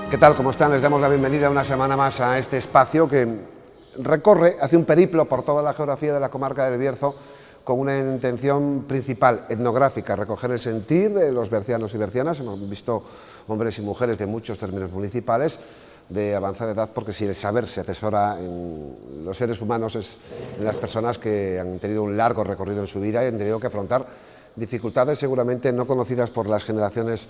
¿Qué tal? ¿Cómo están? Les damos la bienvenida una semana más a este espacio que recorre, hace un periplo por toda la geografía de la comarca del Bierzo con una intención principal etnográfica, recoger el sentir de los bercianos y bercianas. Hemos visto hombres y mujeres de muchos términos municipales de avanzada edad, porque si el saber se atesora en los seres humanos es en las personas que han tenido un largo recorrido en su vida y han tenido que afrontar dificultades seguramente no conocidas por las generaciones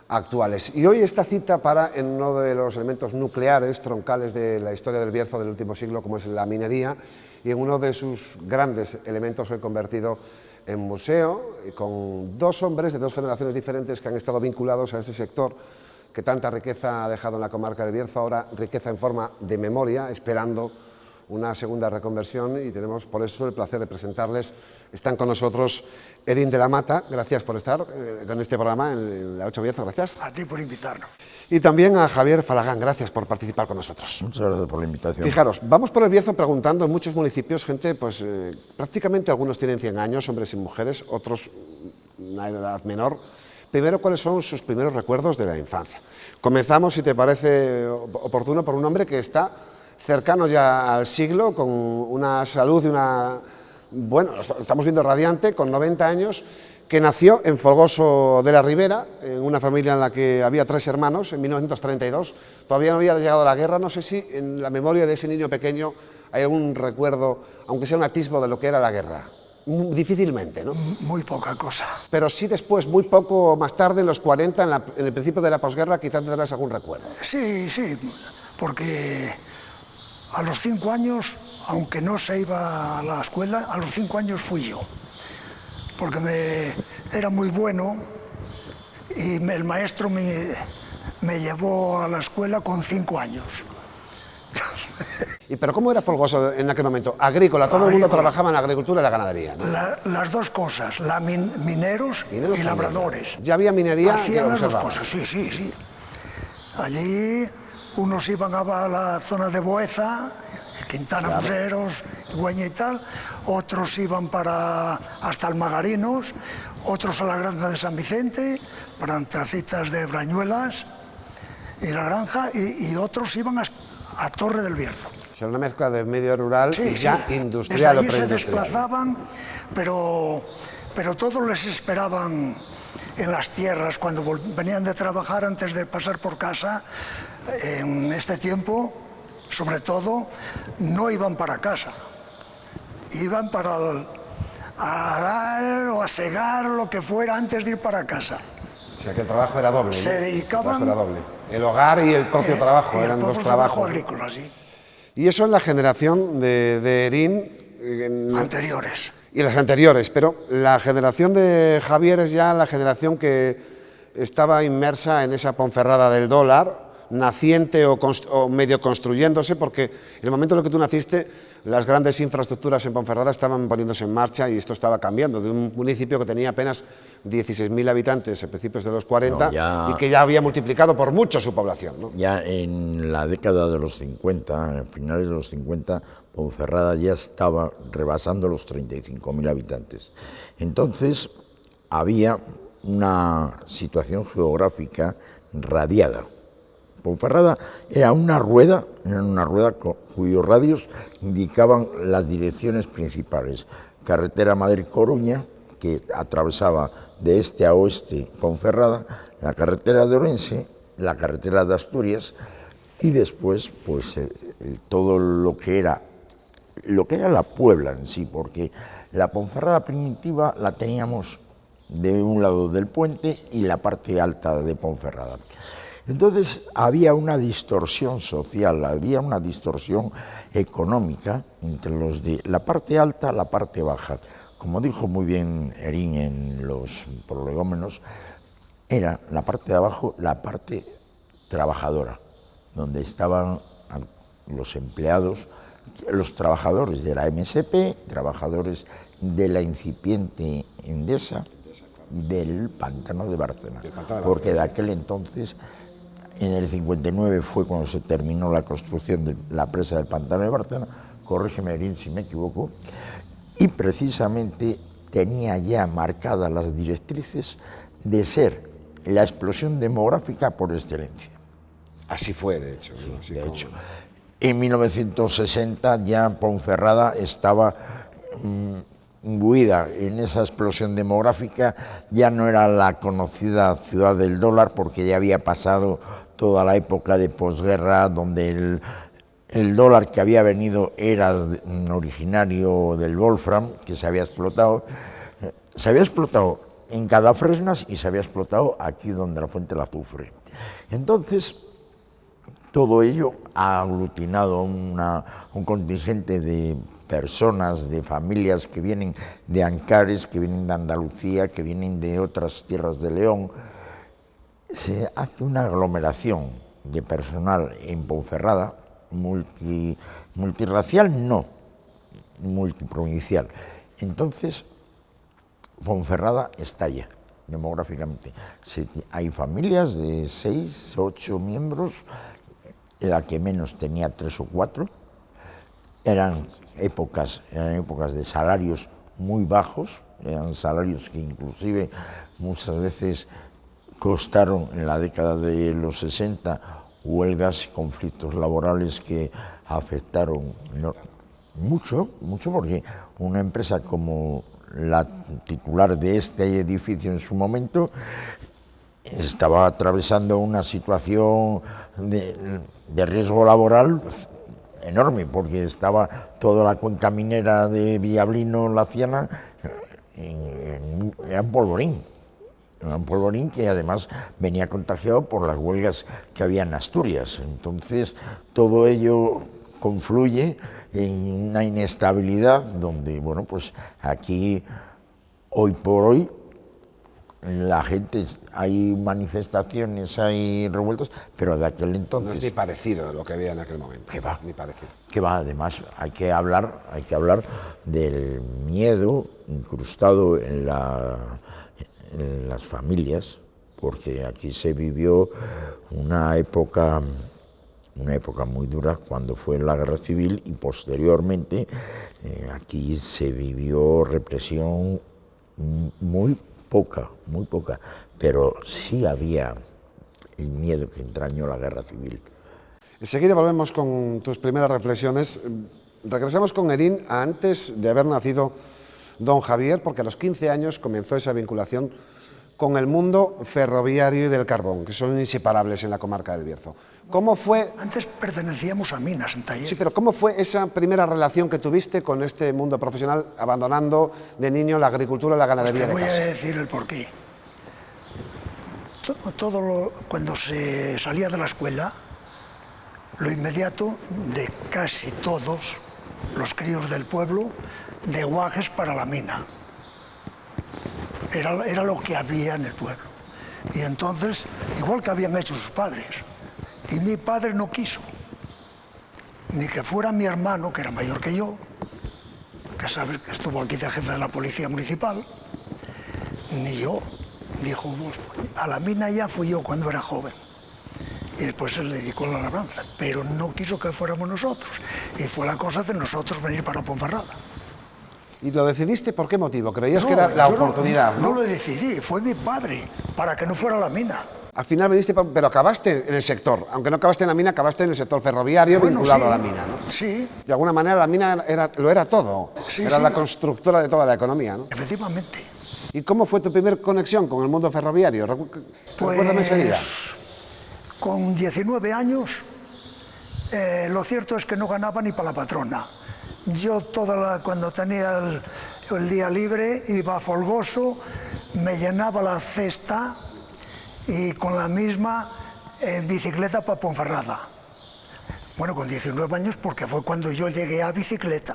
actuales. Y hoy esta cita para en uno de los elementos nucleares, troncales de la historia del Bierzo del último siglo, como es la minería, y en uno de sus grandes elementos hoy convertido en museo, con dos hombres de dos generaciones diferentes que han estado vinculados a ese sector que tanta riqueza ha dejado en la comarca del Bierzo, ahora riqueza en forma de memoria, esperando una segunda reconversión, y tenemos por eso el placer de presentarles. Están con nosotros Erin de la Mata, gracias por estar con este programa en la 8 Bierzo, gracias. A ti por invitarnos. Y también a Javier Falagán, gracias por participar con nosotros. Muchas gracias por la invitación. Fijaros, vamos por el Bierzo preguntando en muchos municipios, gente, pues prácticamente algunos tienen 100 años, hombres y mujeres, otros una edad menor. Primero, ¿cuáles son sus primeros recuerdos de la infancia? Comenzamos, si te parece oportuno, por un hombre que está cercano ya al siglo, con una salud y una... Bueno, estamos viendo radiante, con 90 años, que nació en Folgoso de la Ribera, en una familia en la que había 3 hermanos, en 1932. Todavía no había llegado la guerra. No sé si en la memoria de ese niño pequeño hay algún recuerdo, aunque sea un atisbo de lo que era la guerra. Difícilmente, ¿no? Muy poca cosa. Pero sí después, muy poco más tarde, en los 40, en el principio de la posguerra, quizás tendrás algún recuerdo. Sí, porque a los 5 años, aunque no se iba a la escuela, a los 5 años fui yo, porque era muy bueno y el maestro me llevó a la escuela con 5 años. ¿Y pero cómo era Folgoso en aquel momento? Agrícola, todo el mundo trabajaba en la agricultura y la ganadería, ¿no? Las dos cosas, mineros y también, labradores. Ya había minería. Hacían las dos cosas, sí. Allí unos iban a la zona de Boeza, Quintana Fuseros, Güeña y tal, otros iban hasta Almagarinos, otros a la granja de San Vicente, para tracitas de Brañuelas y la granja, y otros iban a Torre del Bierzo. O sea, una mezcla de medio rural y ya industrial o preindustrial. Se desplazaban, pero todos les esperaban en las tierras cuando venían de trabajar antes de pasar por casa. En este tiempo, sobre todo, no iban para casa, iban para a arar o a segar, lo que fuera, antes de ir para casa. O sea que el trabajo era doble. Se dedicaban... El trabajo era doble. El hogar y el propio trabajo eran dos trabajos. Agrícola, sí. Y eso en la generación de Erin... Anteriores. Y las anteriores, pero la generación de Javier es ya la generación que estaba inmersa en esa Ponferrada del dólar, naciente o medio construyéndose, porque en el momento en el que tú naciste, las grandes infraestructuras en Ponferrada estaban poniéndose en marcha y esto estaba cambiando, de un municipio que tenía apenas 16.000 habitantes a principios de los 40 y que ya había multiplicado por mucho su población, ¿no? Ya en la década de los 50, en finales de los 50, Ponferrada ya estaba rebasando los 35.000 habitantes. Entonces había una situación geográfica radiada. Ponferrada era una rueda cuyos radios indicaban las direcciones principales. Carretera Madrid-Coruña, que atravesaba de este a oeste Ponferrada, la carretera de Orense, la carretera de Asturias y después pues todo lo que era la Puebla en sí, porque la Ponferrada primitiva la teníamos de un lado del puente y la parte alta de Ponferrada. Entonces había una distorsión social, había una distorsión económica entre los de la parte alta y la parte baja. Como dijo muy bien Erin en los prolegómenos, era la parte de abajo la parte trabajadora, donde estaban los empleados, los trabajadores de la MSP, trabajadores de la incipiente Endesa y del Pantano de Bárcena, porque de aquel entonces, en el 59 fue cuando se terminó la construcción de la presa del Pantano de Bárcena, corrígeme Erin si me equivoco, y precisamente tenía ya marcadas las directrices de ser la explosión demográfica por excelencia. Así fue, de hecho. ¿no? Así De como- hecho, en 1960 ya Ponferrada estaba imbuida en esa explosión demográfica, ya no era la conocida ciudad del dólar porque ya había pasado toda la época de posguerra donde el dólar que había venido era originario del Wolfram, que se había explotado en Cadafresnas y se había explotado aquí donde la fuente del azufre. Entonces, todo ello ha aglutinado un contingente de personas, de familias que vienen de Ancares, que vienen de Andalucía, que vienen de otras tierras de León. Se hace una aglomeración de personal en Ponferrada, multirracial no, multiprovincial. Entonces, Ponferrada estalla demográficamente. Hay familias de 6, 8 miembros, la que menos tenía 3 o 4. Eran épocas de salarios muy bajos, eran salarios que inclusive muchas veces costaron en la década de los 60 huelgas y conflictos laborales que afectaron mucho, porque una empresa como la titular de este edificio en su momento estaba atravesando una situación de riesgo laboral enorme, porque estaba toda la cuenca minera de Villablino, Laciana, era un polvorín que además venía contagiado por las huelgas que había en Asturias. Entonces, todo ello confluye en una inestabilidad donde, bueno, pues aquí, hoy por hoy, la gente, hay manifestaciones, hay revueltas, pero de aquel entonces... No es ni parecido de lo que había en aquel momento. ¿Qué va? Ni parecido. Que va, además, hay que hablar del miedo incrustado en las familias, porque aquí se vivió una época muy dura cuando fue la guerra civil y posteriormente aquí se vivió represión muy poca, pero sí había el miedo que entrañó la guerra civil. Enseguida volvemos con tus primeras reflexiones. Regresamos con Edín a antes de haber nacido don Javier, porque a los 15 años comenzó esa vinculación con el mundo ferroviario y del carbón, que son inseparables en la comarca del Bierzo. ¿Cómo fue? Antes pertenecíamos a Minas, en Taller. Sí, pero ¿cómo fue esa primera relación que tuviste con este mundo profesional, abandonando de niño la agricultura y la ganadería Te voy de casa? a decir el porqué. Cuando se salía de la escuela, lo inmediato de casi todos los críos del pueblo, de Guajes para la mina. Era lo que había en el pueblo. Y entonces, igual que habían hecho sus padres, y mi padre no quiso, ni que fuera mi hermano, que era mayor que yo, que sabes que estuvo aquí de jefe de la policía municipal, ni yo. Dijo, a la mina ya fui yo cuando era joven. Y después se le dedicó a la labranza, pero no quiso que fuéramos nosotros. Y fue la cosa de nosotros venir para Ponferrada. ¿Y lo decidiste por qué motivo? ¿Creías que era la oportunidad? No lo decidí, fue mi padre, para que no fuera a la mina. Al final viniste, pero acabaste en el sector. Aunque no acabaste en la mina, acabaste en el sector ferroviario, Bueno, vinculado sí, a la mina, ¿no? Sí, De alguna manera la mina lo era todo. Sí, era sí. la constructora de toda la economía, ¿no? efectivamente. ¿Y cómo fue tu primer conexión con el mundo ferroviario? Recuérdame enseguida. Con 19 años, lo cierto es que no ganaba ni para la patrona. Yo cuando tenía el día libre iba folgoso, me llenaba la cesta y con la misma bicicleta para Ponferrada. Bueno, con 19 años porque fue cuando yo llegué a bicicleta.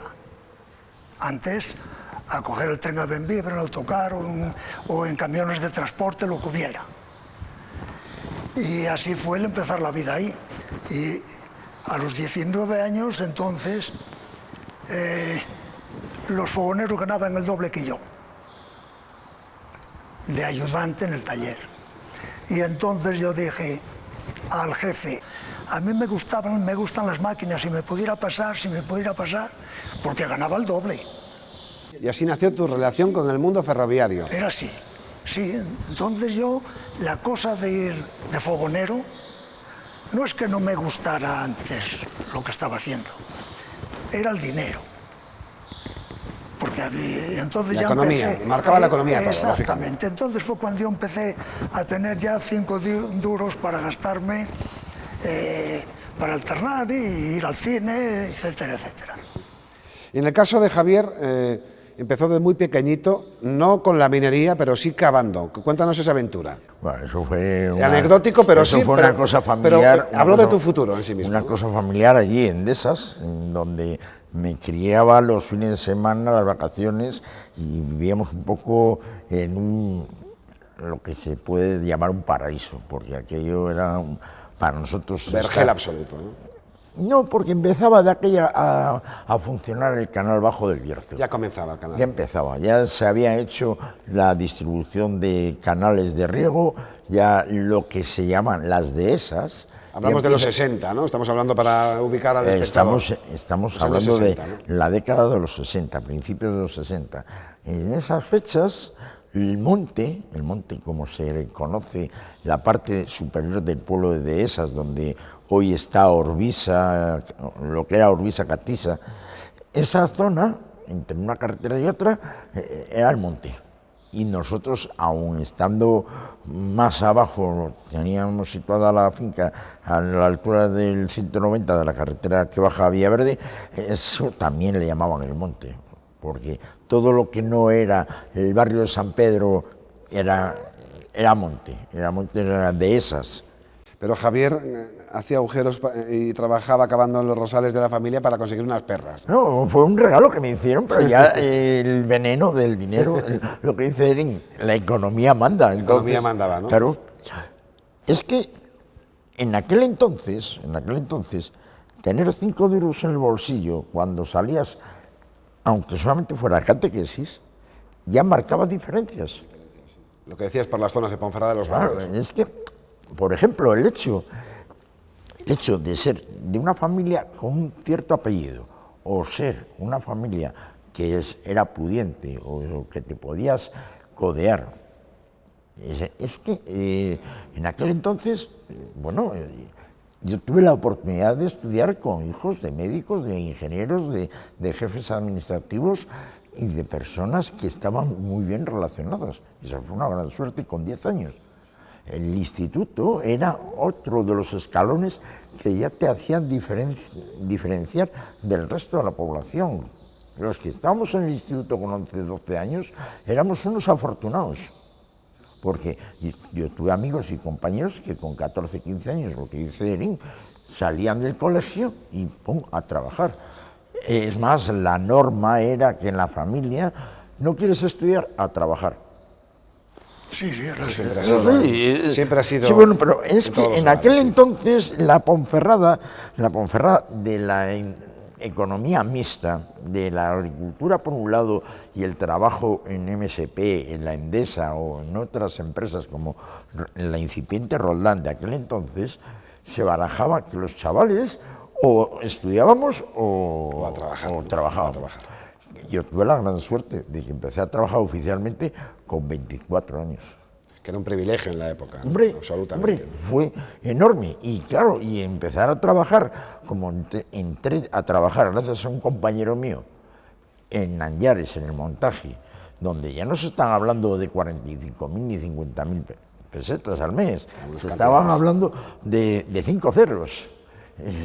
Antes, a coger el tren a Benvibre, en el autocar o en camiones de transporte, lo que hubiera. Y así fue el empezar la vida ahí. Y a los 19 años, entonces, los fogoneros ganaban el doble que yo, de ayudante en el taller. Y entonces yo dije al jefe, a mí me gustan las máquinas, si me pudiera pasar, porque ganaba el doble. Y así nació tu relación con el mundo ferroviario. Era así, sí. Entonces yo, la cosa de ir de fogonero, no es que no me gustara antes lo que estaba haciendo, era el dinero. Porque entonces la ya economía, empecé, marcaba la economía todo, exactamente. Entonces fue cuando yo empecé a tener ya 5 duros para gastarme, para alternar y ir al cine, etcétera, etcétera. Y en el caso de Javier, empezó de muy pequeñito, no con la minería, pero sí cavando. Cuéntanos esa aventura. Bueno, eso fue anecdótico, pero eso sí, fue una cosa Pero familiar. habló de tu futuro en sí mismo. Una cosa familiar allí en Dehesas, en donde me criaba los fines de semana, las vacaciones, y vivíamos un poco en lo que se puede llamar un paraíso, porque aquello era para nosotros... Vergel absoluto, ¿no? No, porque empezaba de aquella a funcionar el canal bajo del Bierzo. Ya comenzaba el canal. Ya empezaba, ya se había hecho la distribución de canales de riego, ya lo que se llaman las dehesas. Hablamos de los 60, ¿no? Estamos hablando para ubicar al espectador. Estamos hablando 60, de ¿no? la década de los 60, principios de los 60. En esas fechas, el monte como se conoce, la parte superior del pueblo de Dehesas, donde hoy está Orvisa, lo que era Orvisa-Catisa, esa zona, entre una carretera y otra, era el monte. Y nosotros, aun estando más abajo, teníamos situada la finca a la altura del 190 de la carretera que baja a Villaverde, eso también le llamaban el monte, porque todo lo que no era el barrio de San Pedro era monte, era Dehesas. Pero Javier hacía agujeros y trabajaba cavando en los rosales de la familia para conseguir unas perras. No, fue un regalo que me hicieron, pero ya el veneno del dinero, lo que dice Erin, la economía manda. La economía mandaba, ¿no? Claro, es que en aquel entonces, tener 5 duros en el bolsillo cuando salías, aunque solamente fuera catequesis, ya marcaba diferencias. Lo que decías por las zonas de Ponferrada de los Claro, barrios. es que, por ejemplo, el hecho de ser de una familia con un cierto apellido o ser una familia que era pudiente o que te podías codear, es que en aquel entonces, bueno, yo tuve la oportunidad de estudiar con hijos de médicos, de ingenieros, de jefes administrativos y de personas que estaban muy bien relacionadas. Esa fue una gran suerte con 10 años. El instituto era otro de los escalones que ya te hacían diferenciar del resto de la población. Los que estábamos en el instituto con 11, 12 años éramos unos afortunados, porque yo tuve amigos y compañeros que con 14, 15 años, lo que dice Erin, salían del colegio y ¡pum!, a trabajar. Es más, la norma era que en la familia no quieres estudiar, a trabajar. Sí, Siempre ha sido. Sí, bueno, pero es que en aquel entonces la Ponferrada de la economía mixta, de la agricultura por un lado y el trabajo en MSP, en la Endesa o en otras empresas como en la incipiente Roldán de aquel entonces, se barajaba que los chavales o estudiábamos o trabajábamos. Yo tuve la gran suerte de que empecé a trabajar oficialmente con 24 años. Que era un privilegio en la época. Hombre, absolutamente. Fue enorme. Y claro, y empezar a trabajar, como entré a trabajar gracias a un compañero mío en Anllares, en el montaje, donde ya no se están hablando de 45.000 ni 50.000 pesetas al mes, se estaban hablando de 5 ceros.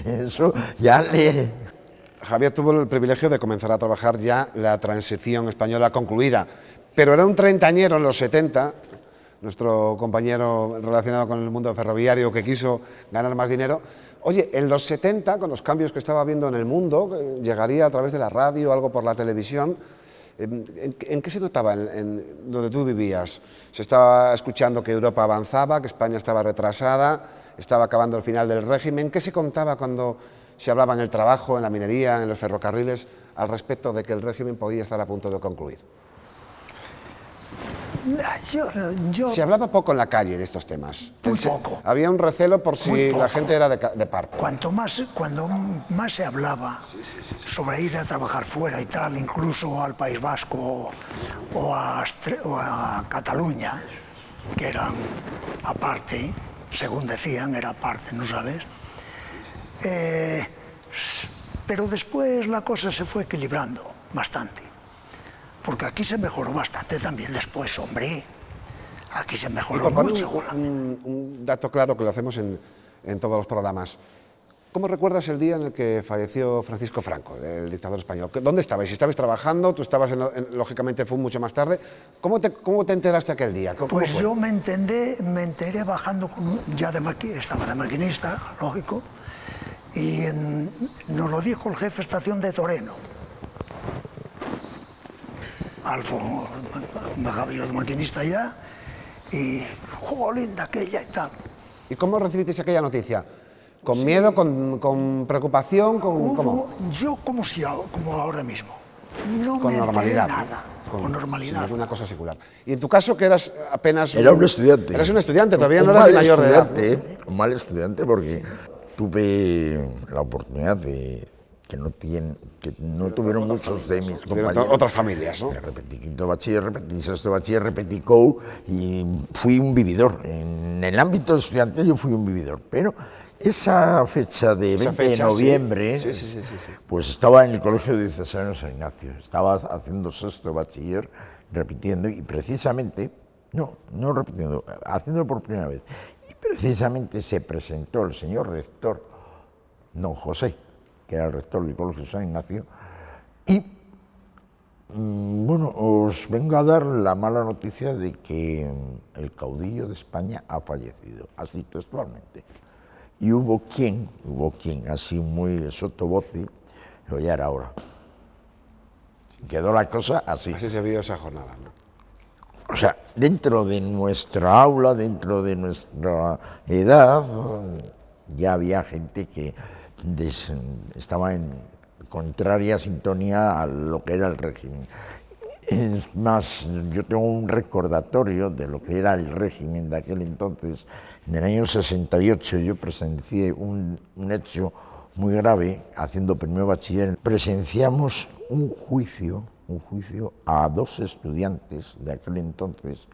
Eso ya le... Javier tuvo el privilegio de comenzar a trabajar ya la transición española concluida, pero era un treintañero en los 70, nuestro compañero relacionado con el mundo ferroviario que quiso ganar más dinero. Oye, en los 70, con los cambios que estaba habiendo en el mundo, llegaría a través de la radio, algo por la televisión, ¿en qué se notaba en donde tú vivías? Se estaba escuchando que Europa avanzaba, que España estaba retrasada, estaba acabando el final del régimen. ¿Qué se contaba cuando se hablaba en el trabajo, en la minería, en los ferrocarriles, al respecto de que el régimen podía estar a punto de concluir? Se hablaba poco en la calle de estos temas. Muy poco. Había un recelo por si la gente era de parte. Cuando más se hablaba sobre ir a trabajar fuera y tal, incluso al País Vasco o a Cataluña, que eran aparte, según decían, era parte, ¿no sabes? Pero después la cosa se fue equilibrando bastante, porque aquí se mejoró bastante también después, hombre. Aquí se mejoró mucho. Un dato claro que lo hacemos en todos los programas. ¿Cómo recuerdas el día en el que falleció Francisco Franco, el dictador español? ¿Dónde estabais? Si estabais trabajando, tú estabas, lógicamente fue mucho más tarde. ¿Cómo te enteraste aquel día? Pues yo me enteré bajando, estaba de maquinista, lógico, y nos lo dijo el jefe de estación de Toreno. Alfo, bajaba yo de maquinista ya, y jolín, de aquella y tal. ¿Y cómo recibisteis aquella noticia? ¿Con miedo, con preocupación? ¿Cómo? Yo como ahora mismo. No con me normalidad, enteré nada. Con normalidad. Sí, es una cosa secular. Y en tu caso, que eras apenas... Era un estudiante. Eras un estudiante, todavía no eras mayor de edad. Un mal estudiante, porque tuve la oportunidad de que no tuvieron muchos de mis compañeros. Otras familias, ¿no? Repetí quinto bachiller, repetí sexto bachiller, repetí COU y fui un vividor. En el ámbito estudiantil yo fui un vividor, pero esa fecha de 20 de noviembre, sí. pues estaba en el Colegio Diocesano San Ignacio, estaba haciendo sexto bachiller, repitiendo, y precisamente, no repitiendo, haciéndolo por primera vez, y precisamente se presentó el señor rector, don José, que era el rector del Colegio San Ignacio, y bueno, os vengo a dar la mala noticia de que el caudillo de España ha fallecido, así textualmente. Y hubo quien, así muy sottovoce, lo ya era hora. Quedó la cosa así. Así se vio esa jornada, ¿no? O sea, dentro de nuestra aula, dentro de nuestra edad, ya había gente que estaba en contraria sintonía a lo que era el régimen. Es más, yo tengo un recordatorio de lo que era el régimen de aquel entonces. En el año 68 yo presencié un hecho muy grave, haciendo primero bachiller. Presenciamos un juicio a 2 estudiantes de aquel entonces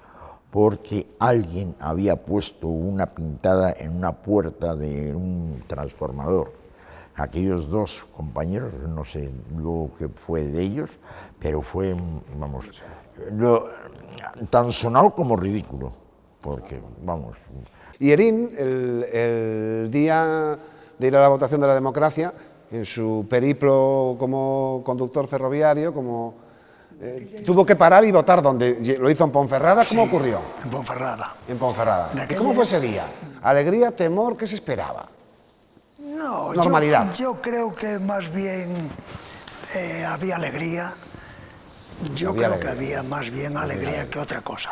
porque alguien había puesto una pintada en una puerta de un transformador. Aquellos 2 compañeros, no sé lo que fue de ellos, pero fue, vamos, tan sonado como ridículo, porque, vamos... Y Herín, el día de ir a la votación de la democracia, en su periplo como conductor ferroviario, tuvo que parar y votar, ¿dónde? ¿Lo hizo en Ponferrada? ¿Cómo ocurrió? En Ponferrada. En Ponferrada. ¿Cómo fue ese día? ¿Alegría, temor? ¿Qué se esperaba? No, normalidad. Yo creo que más bien había alegría. Yo creo que había más bien alegría que otra cosa.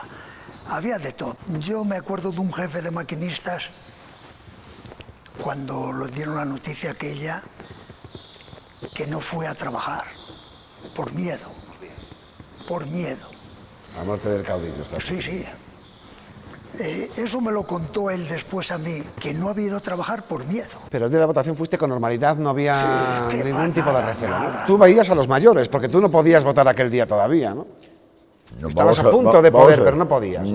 Había de todo. Yo me acuerdo de un jefe de maquinistas, cuando le dieron la noticia aquella, que no fue a trabajar, por miedo. Por miedo. La muerte del caudillo. Sí. Eso me lo contó él después a mí, que no había ido a trabajar por miedo. Pero el día de la votación fuiste con normalidad, no había ningún tipo de recelo, ¿no? Tú veías a los mayores, porque tú no podías votar aquel día todavía, ¿no? Estabas a punto de poder, pero no podías.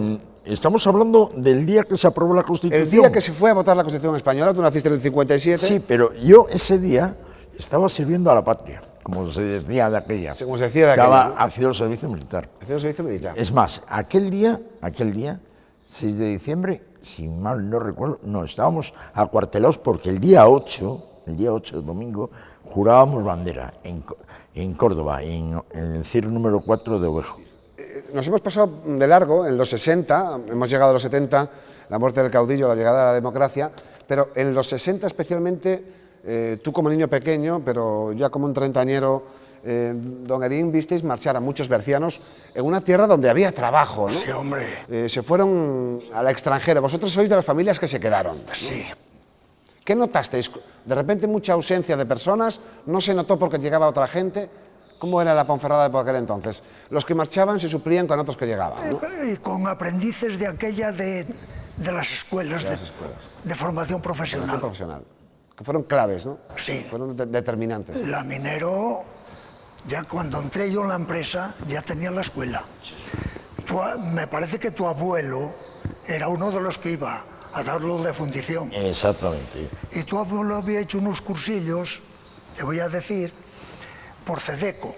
Estamos hablando del día que se aprobó la Constitución. El día que se fue a votar la Constitución española, tú naciste en el 57. Sí, pero yo ese día estaba sirviendo a la patria, como se decía de aquella. Como se decía de aquella. Estaba haciendo el servicio militar. Haciendo el servicio militar. Es más, aquel día, 6 de diciembre, si mal no recuerdo, estábamos acuartelados porque el día 8, el domingo, jurábamos bandera en Córdoba, en el CIR número 4 de Ovejo. Nos hemos pasado de largo en los 60, hemos llegado a los 70, la muerte del caudillo, la llegada de la democracia, pero en los 60 especialmente, tú como niño pequeño, pero ya como un treintañero, don Herín, visteis marchar a muchos bercianos en una tierra donde había trabajo, ¿no? Sí, hombre. Se fueron al extranjero. Vosotros sois de las familias que se quedaron, ¿no? Sí. ¿Qué notasteis? De repente mucha ausencia de personas, no se notó porque llegaba otra gente. ¿Cómo era la Ponferrada de aquel entonces? Los que marchaban se suplían con otros que llegaban, ¿no? Y con aprendices de aquella de las escuelas, de formación profesional. Que fueron claves, ¿no? Sí. Fueron determinantes. La Minero, ya cuando entré yo en la empresa, ya tenía la escuela. Me parece que tu abuelo era uno de los que iba a darlo de fundición. Exactamente. Y tú había hecho unos cursillos, te voy a decir, por CEDECO.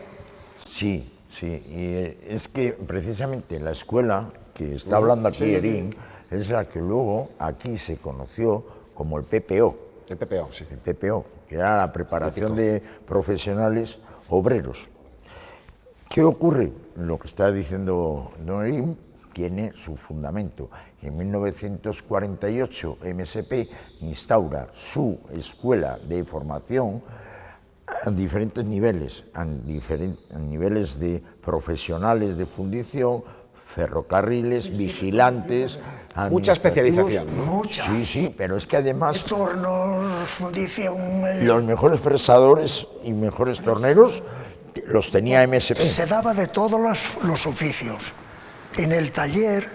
Sí, sí, y es que precisamente la escuela que está hablando aquí Erín es la que luego aquí se conoció como el PPO. El PPO, sí. El PPO, que era la preparación de profesionales obreros. ¿Qué ocurre? Lo que está diciendo don Erín tiene su fundamento. En 1948 MSP instaura su escuela de formación a diferentes niveles, a niveles de profesionales de fundición, ferrocarriles, vigilantes, Mucha especialización, ¿no? Mucha. Sí, sí, pero es que además Tornos, fundición... los mejores fresadores y mejores torneros los tenía MSP. Se daba de todos los oficios. En el taller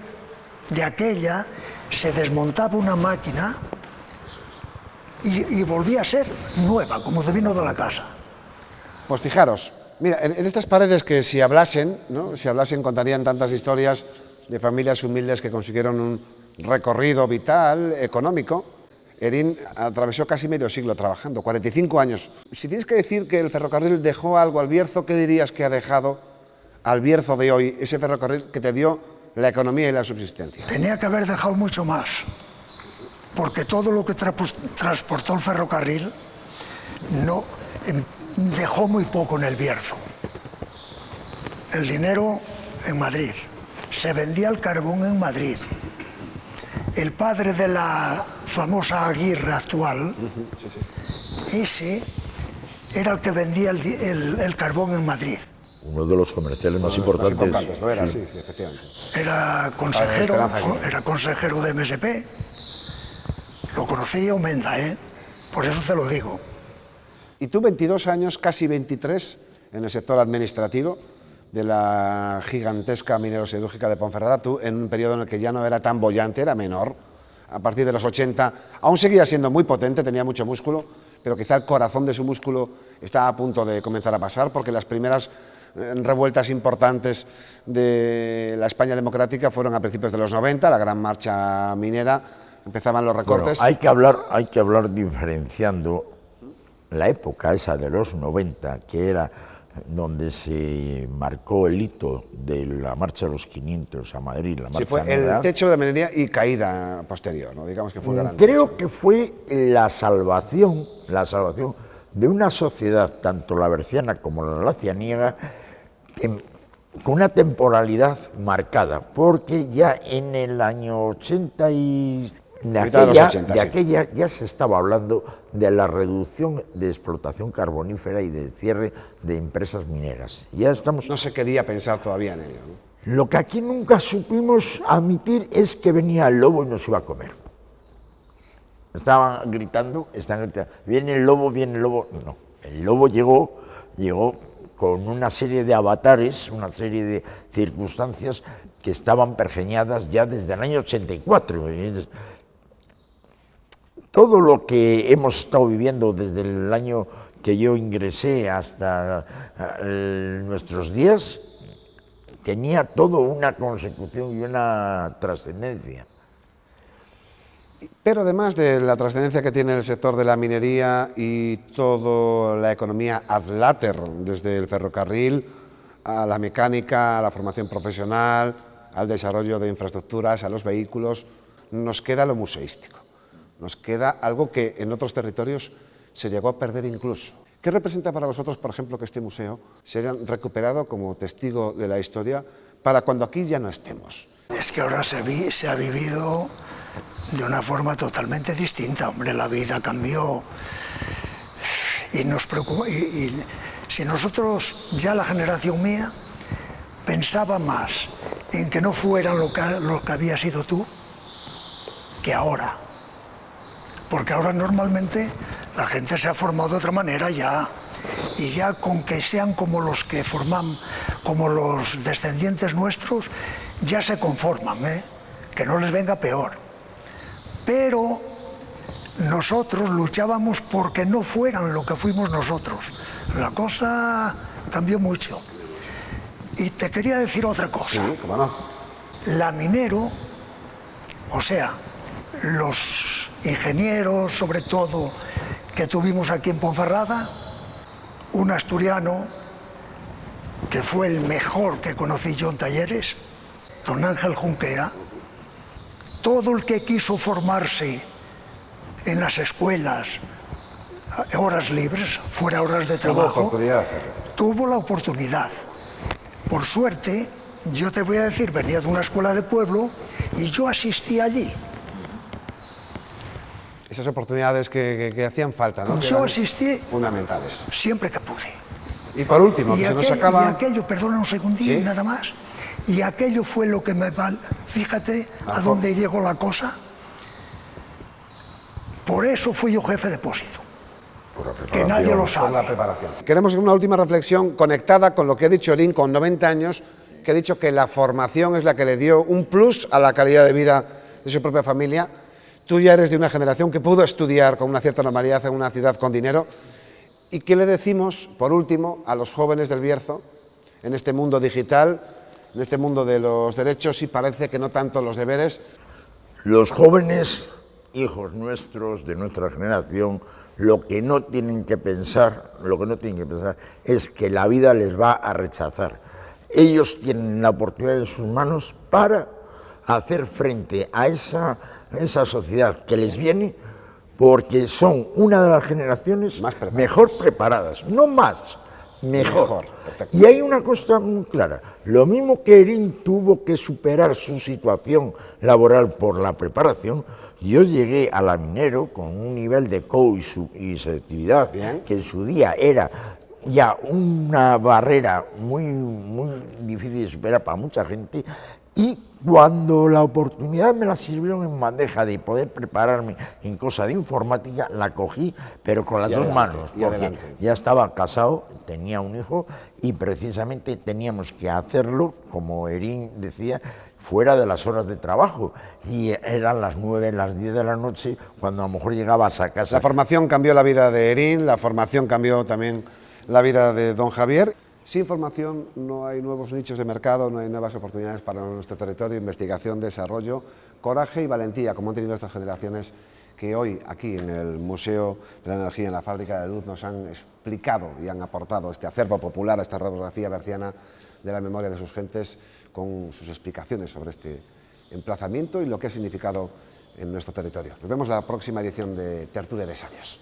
de aquella se desmontaba una máquina y volvía a ser nueva, como de vino de la casa. Pues fijaros, mira, en estas paredes que si hablasen, ¿no? Si hablasen contarían tantas historias de familias humildes que consiguieron un recorrido vital, económico. Erín atravesó casi medio siglo trabajando, 45 años. Si tienes que decir que el ferrocarril dejó algo al Bierzo, ¿qué dirías que ha dejado al Bierzo de hoy, ese ferrocarril que te dio la economía y la subsistencia? Tenía que haber dejado mucho más, porque todo lo que transportó el ferrocarril no dejó muy poco en el Bierzo. El dinero en Madrid, se vendía el carbón en Madrid. El padre de la famosa Aguirre actual, ese era el que vendía el carbón en Madrid. Uno de los comerciales más importantes. ¿No era? Sí, efectivamente. Era consejero de MSP. Lo conocí Menda, por eso te lo digo. Y tú 22 años, casi 23, en el sector administrativo de la gigantesca minero-siderúrgica de Ponferrada, tú en un periodo en el que ya no era tan boyante, era menor, a partir de los 80, aún seguía siendo muy potente, tenía mucho músculo, pero quizá el corazón de su músculo estaba a punto de comenzar a pasar, porque las primeras revueltas importantes de la España democrática fueron a principios de los 90, la gran marcha minera, empezaban los recortes. Bueno, hay que hablar diferenciando la época esa de los 90, que era donde se marcó el hito de la marcha de los 500 a Madrid, la marcha Sí, fue negra. el techo de la minería y caída posterior, ¿no? Digamos que fue grande. Creo que fue la salvación de una sociedad, tanto la berciana como la lacianiega, con una temporalidad marcada, porque ya en el año 80 y de aquella ya se estaba hablando de la reducción de explotación carbonífera y del cierre de empresas mineras. Ya estamos. No se quería pensar todavía en ello, ¿no? Lo que aquí nunca supimos admitir es que venía el lobo y nos iba a comer. Están gritando, viene el lobo, no, el lobo llegó con una serie de avatares, una serie de circunstancias que estaban pergeñadas ya desde el año 84. Todo lo que hemos estado viviendo desde el año que yo ingresé hasta nuestros días tenía todo una consecución y una trascendencia. Pero además de la trascendencia que tiene el sector de la minería y toda la economía ad later, desde el ferrocarril a la mecánica, a la formación profesional, al desarrollo de infraestructuras, a los vehículos, nos queda lo museístico. Nos queda algo que en otros territorios se llegó a perder incluso. ¿Qué representa para vosotros, por ejemplo, que este museo se haya recuperado como testigo de la historia para cuando aquí ya no estemos? Es que ahora se ha vivido de una forma totalmente distinta, hombre, la vida cambió y nos preocupa. Y si nosotros, ya la generación mía, pensaba más en que no fueran lo que había sido tú, que ahora. Porque ahora normalmente la gente se ha formado de otra manera ya, y ya con que sean como los que forman, como los descendientes nuestros, ya se conforman, que no les venga peor. Pero nosotros luchábamos porque no fueran lo que fuimos nosotros. La cosa cambió mucho. Y te quería decir otra cosa. Sí, cómo no. La minero O sea, los ingenieros, sobre todo, que tuvimos aquí en Ponferrada, un asturiano que fue el mejor que conocí yo en talleres, don Ángel Junquera. Todo el que quiso formarse en las escuelas, horas libres, fuera horas de trabajo, tuvo la oportunidad. Por suerte, yo te voy a decir, venía de una escuela de pueblo y yo asistí allí. Esas oportunidades que hacían falta, ¿no? Yo asistí fundamentales. Siempre que pude. Y por último, que se nos acaba... Y aquello, perdona un segundín, ¿sí? Nada más, y aquello fue lo que me... Fíjate a dónde llegó la cosa. Por eso fui yo jefe de depósito. Que nadie lo sabe. Por la preparación. Queremos una última reflexión conectada con lo que ha dicho Herín con 90 años, que ha dicho que la formación es la que le dio un plus a la calidad de vida de su propia familia. Tú ya eres de una generación que pudo estudiar con una cierta normalidad en una ciudad con dinero. ¿Y qué le decimos, por último, a los jóvenes del Bierzo, en este mundo digital, en este mundo de los derechos y parece que no tanto los deberes? Los jóvenes, hijos nuestros, de nuestra generación, lo que no tienen que pensar es que la vida les va a rechazar. Ellos tienen la oportunidad en sus manos para hacer frente a esa sociedad que les viene, porque son una de las generaciones mejor preparadas, no más, mejor. Y hay una cosa muy clara, lo mismo que Herín tuvo que superar su situación laboral por la preparación, yo llegué a la Minero con un nivel de CO y selectividad que en su día era ya una barrera muy difícil de superar para mucha gente, y cuando la oportunidad me la sirvieron en bandeja de poder prepararme en cosa de informática, la cogí, pero con las dos manos, porque ya estaba casado, tenía un hijo y precisamente teníamos que hacerlo, como Herín decía, fuera de las horas de trabajo, y eran las 9, las 10 de la noche cuando a lo mejor llegabas a casa. La formación cambió la vida de Herín, la formación cambió también la vida de don Javier. Sin formación no hay nuevos nichos de mercado, no hay nuevas oportunidades para nuestro territorio, investigación, desarrollo, coraje y valentía, como han tenido estas generaciones que hoy aquí en el Museo de la Energía, en la Fábrica de Luz, nos han explicado y han aportado este acervo popular, esta radiografía berciana de la memoria de sus gentes, con sus explicaciones sobre este emplazamiento y lo que ha significado en nuestro territorio. Nos vemos en la próxima edición de Tertulia de Sabios.